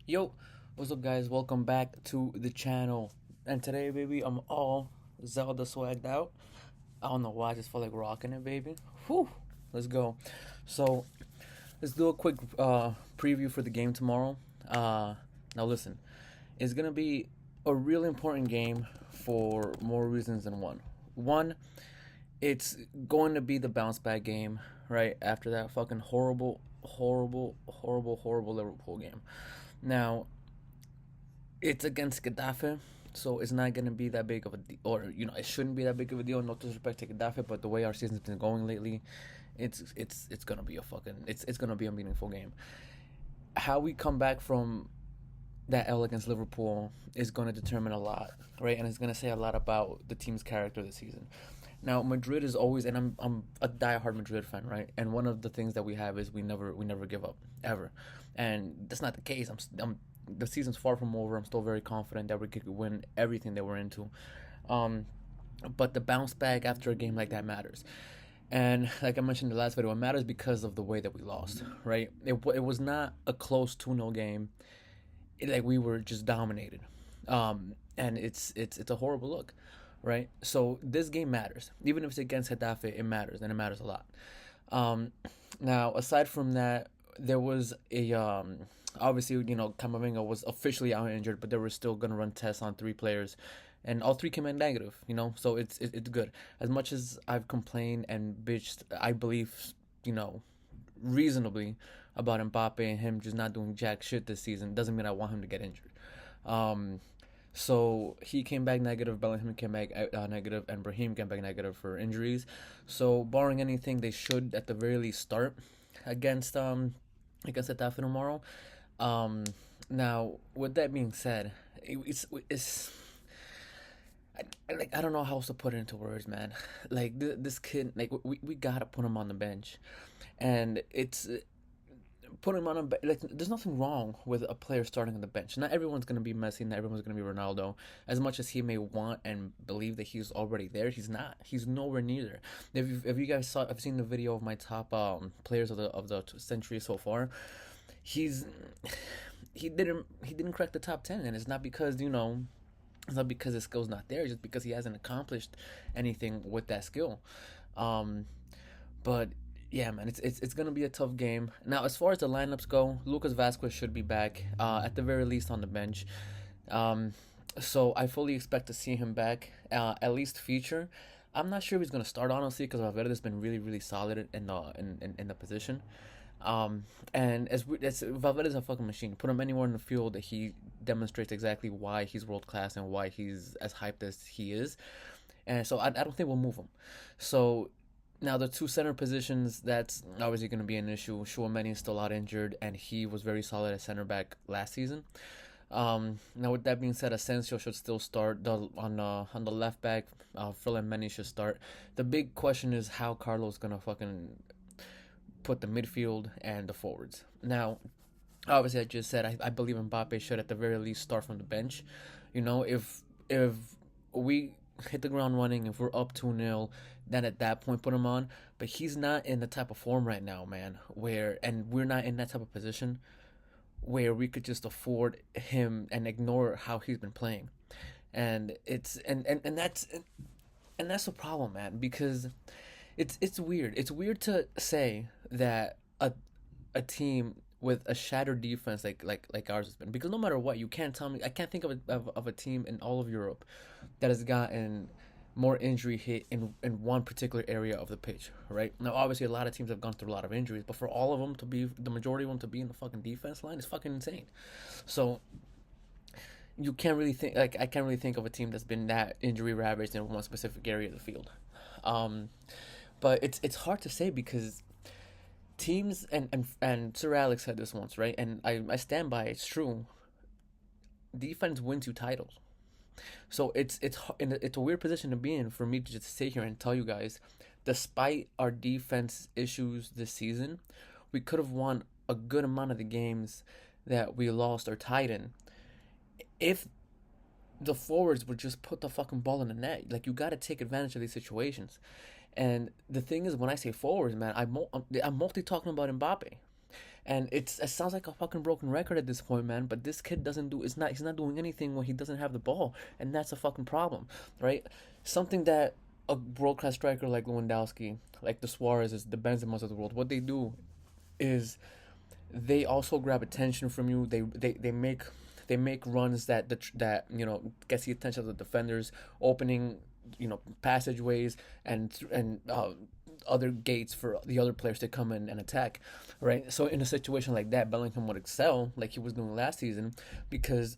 Yo, what's up, guys? Welcome back to the channel. And today, baby, I'm all Zelda swagged out. I don't know why, I just feel like rocking it, baby. Whew, let's go. So, let's do a quick preview for the game tomorrow. Now, listen, it's gonna be a really important game for more reasons than one. One, it's going to be the bounce back game, right? After that fucking horrible Liverpool game. Now, it's against Getafe, so it's not gonna be that big of a or it shouldn't be that big of a deal. No disrespect to Getafe, but the way our season's been going lately, it's gonna be a fucking it's gonna be a meaningful game. How we come back from that L against Liverpool is going to determine a lot, right? And it's going to say a lot about the team's character this season. Now, Madrid is always, and I'm a diehard Madrid fan, right? And one of the things that we have is we never give up ever, and that's not the case. The season's far from over. I'm still very confident that we could win everything that we're into. Um, but the bounce back after a game like that matters. And like I mentioned in the last video, it matters because of the way that we lost, right? It was not a close 2-0 game. Like we were just dominated. And it's a horrible look, right? So this game matters. Even if it's against Getafe, it matters, and it matters a lot. Um, Now, aside from that, there was a obviously Camavinga was officially out injured, but they were still gonna run tests on 3 players, and all 3 came in negative. So it's good. As much as I've complained and bitched, I believe reasonably about Mbappe and him just not doing jack shit this season doesn't mean I want him to get injured. Um, so he came back negative, Bellingham came back negative, and Brahim came back negative for injuries. So barring anything, they should at the very least start against against Getafe tomorrow. Um, Now, with that being said, it's I don't know how else to put it into words, man. Like this kid, like we gotta put him on the bench, and it's put him on a like. There's nothing wrong with a player starting on the bench. Not everyone's gonna be Messi. Not everyone's gonna be Ronaldo. As much as he may want and believe that he's already there, he's not. He's nowhere near there. If you guys saw, I've seen the video of my top players of the century so far. He's he didn't crack the top 10, and it's not because it's not because his skill's not there. It's just because he hasn't accomplished anything with that skill. Um, but yeah, man, it's gonna be a tough game. Now, as far as the lineups go, Lucas Vasquez should be back, at the very least on the bench. Um, so I fully expect to see him back, at least feature. I'm not sure if he's gonna start honestly because Valverde's been really solid in the position. Um, and as Valverde's a fucking machine. Put him anywhere in the field, he demonstrates exactly why he's world class and why he's as hyped as he is. And so I don't think we'll move him. So now the 2 center positions, that's obviously going to be an issue. Chouameni is still out injured, and he was very solid at center back last season. Now with that being said, Asensio should still start on the left back. Meni should start. The big question is how Carlos gonna fucking put the midfield and the forwards. Now, obviously, I just said I believe Mbappe should at the very least start from the bench. If we hit the ground running, if we're up 2-0, then at that point put him on. But he's not in the type of form right now, man. And we're not in that type of position where we could just afford him and ignore how he's been playing. And it's and that's the problem, man, because it's weird. It's weird to say that a team with a shattered defense like ours has been, because no matter what, you can't tell me, I can't think of a team in all of Europe that has gotten more injury hit in one particular area of the pitch, right? Now, obviously, a lot of teams have gone through a lot of injuries, but for all of them to be, the majority of them to be in the fucking defense line is fucking insane. So you can't really think, like, I can't really think of a team that's been that injury ravaged in one specific area of the field. Um, but it's hard to say because teams and Sir Alex said this once, right? And I stand by it. It's true. Defense wins you titles. So it's a weird position to be in for me to just sit here and tell you guys, despite our defense issues this season, we could have won a good amount of the games that we lost or tied in if the forwards would just put the fucking ball in the net. Like, you got to take advantage of these situations. And the thing is, when I say forwards, man, I'm mostly talking about Mbappe. And it sounds like a fucking broken record at this point, man. But this kid doesn't do. It's not. He's not doing anything when he doesn't have the ball, and that's a fucking problem, right? Something that a world class striker like Lewandowski, like the Suarez's, the Benzema's of the world, what they do is they also grab attention from you. They make runs that gets the attention of the defenders, opening passageways and other gates for the other players to come in and attack, right? So in a situation like that, Bellingham would excel like he was doing last season because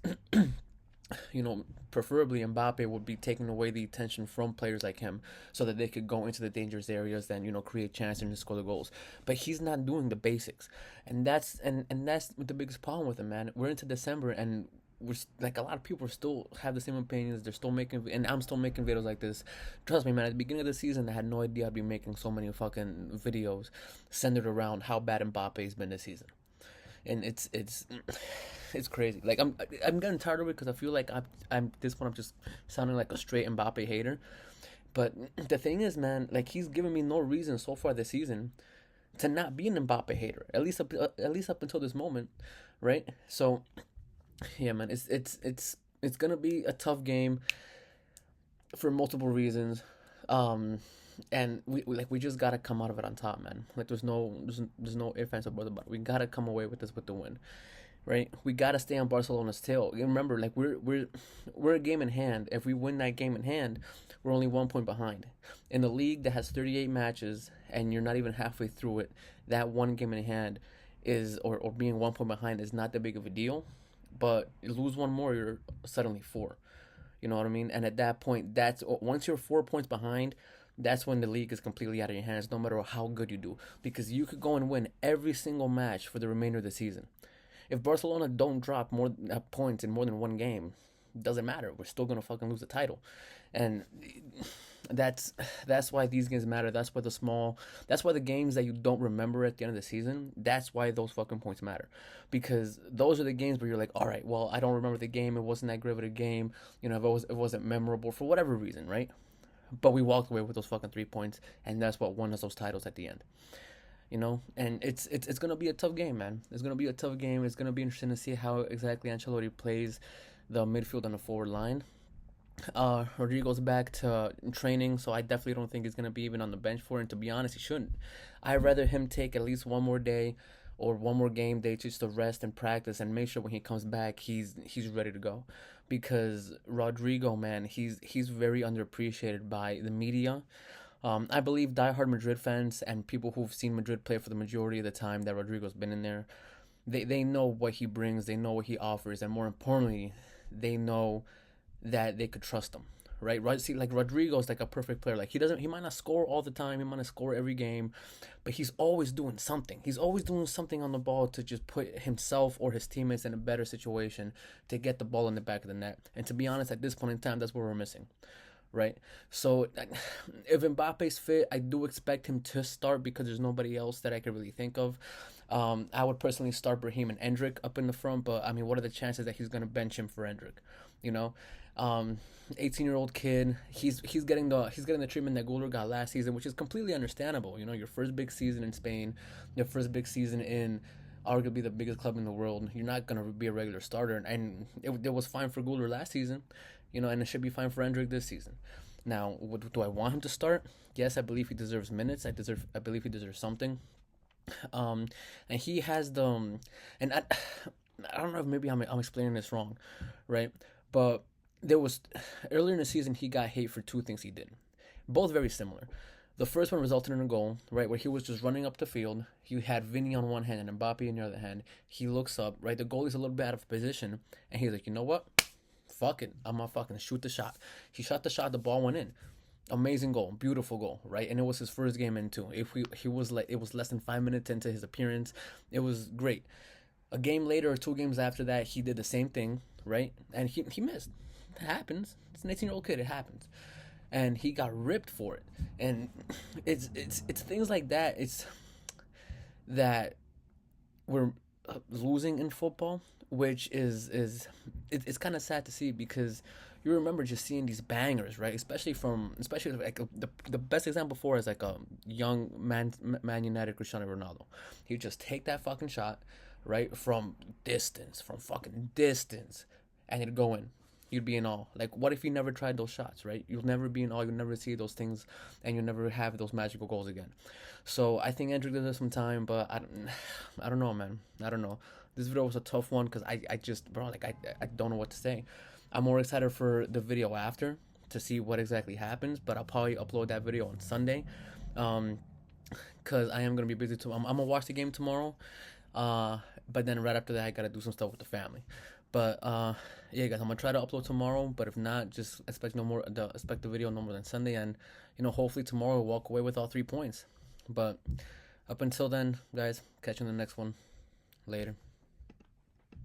preferably Mbappe would be taking away the attention from players like him so that they could go into the dangerous areas and create chances and score the goals. But he's not doing the basics, and that's the biggest problem with him, man. We're into December and we're like a lot of people still have the same opinions. They're still making, and I'm still making videos like this. Trust me, man. At the beginning of the season, I had no idea I'd be making so many fucking videos centered around how bad Mbappe's been this season, and it's crazy. Like I'm getting tired of it because I feel like I'm this point I'm just sounding like a straight Mbappe hater. But the thing is, man, like he's given me no reason so far this season to not be an Mbappe hater. At least up until this moment, right? So yeah, man, it's gonna be a tough game for multiple reasons. And we just gotta come out of it on top, man. Like there's no ifs ands or buts about it. We gotta come away with this with the win, right? We gotta stay on Barcelona's tail. Remember, like we're a game in hand. If we win that game in hand, we're only 1 point behind. In the league that has 38 matches and you're not even halfway through it, that one game in hand is or being 1 point behind is not that big of a deal. But you lose one more, you're suddenly four. You know what I mean? And at that point, that's once you're 4 points behind, that's when the league is completely out of your hands, no matter how good you do. Because you could go and win every single match for the remainder of the season. If Barcelona don't drop more points in more than one game, it doesn't matter. We're still gonna fucking lose the title, and that's why these games matter. That's why the games that you don't remember at the end of the season, that's why those fucking points matter, because those are the games where you're like, all right, well, I don't remember the game. It wasn't that great of a game. It wasn't memorable for whatever reason, right? But we walked away with those fucking 3 points, and that's what won us those titles at the end. And it's gonna be a tough game, man. It's gonna be a tough game. It's gonna be interesting to see how exactly Ancelotti plays the midfield and the forward line. Rodrigo's back to training, so I definitely don't think he's gonna be even on the bench for it. And to be honest, he shouldn't. I'd rather him take at least one more day or one more game day just to rest and practice and make sure when he comes back he's ready to go. Because Rodrigo, man, he's very underappreciated by the media. I believe diehard Madrid fans and people who've seen Madrid play for the majority of the time that Rodrigo's been in there, they know what he brings, they know what he offers, and more importantly, they know that they could trust him, right? See, like Rodrigo's like a perfect player. Like he might not score all the time, he might not score every game, but he's always doing something. He's always doing something on the ball to just put himself or his teammates in a better situation to get the ball in the back of the net. And to be honest, at this point in time, that's what we're missing. Right, so if Mbappe's fit, I do expect him to start because there's nobody else that I could really think of. I would personally start Brahim and Endrick up in the front, but I mean, what are the chances that he's gonna bench him for Endrick? You know, 18-year-old kid, he's getting the treatment that Gullit got last season, which is completely understandable. Your first big season in Spain, your first big season in arguably the biggest club in the world. You're not gonna be a regular starter, and it was fine for Gullit last season. And it should be fine for Endrick this season. Now, do I want him to start? Yes, I believe he deserves minutes. I believe he deserves something. And he has and I don't know if maybe I'm explaining this wrong, right? But there was earlier in the season he got hate for two things he did, both very similar. The first one resulted in a goal, right, where he was just running up the field. He had Vinny on one hand and Mbappe on the other hand. He looks up, right? The goalie's a little bit out of position, and he's like, you know what? Fuck it, I'm gonna fucking shoot the shot. He shot the shot, the ball went in. Amazing goal, beautiful goal, right? And it was his first game in too. It was less than 5 minutes into his appearance. It was great. A game later or 2 games after that, he did the same thing, right? And he missed. It happens. It's an 18-year-old kid. It happens. And he got ripped for it. And it's things like that. It's that we're losing in football, which is it's kind of sad to see because you remember just seeing these bangers, right? Especially like the best example for is like a young Man United Cristiano Ronaldo. He just take that fucking shot, right, from distance, from fucking distance, and it'd go in. You'd be in awe. Like, what if you never tried those shots, right? You'll never be in awe. You'll never see those things, and you'll never have those magical goals again. So I think Andrew deserves some time, but I don't know, man. I don't know. This video was a tough one because I just, bro, like I don't know what to say. I'm more excited for the video after to see what exactly happens, but I'll probably upload that video on Sunday, because I am gonna be busy too. I'm gonna watch the game tomorrow, but then right after that I gotta do some stuff with the family. But yeah, guys, I'm gonna try to upload tomorrow. But if not, just expect the video no more than Sunday, and hopefully tomorrow we'll walk away with all 3 points. But up until then, guys, catch you in the next one. Later.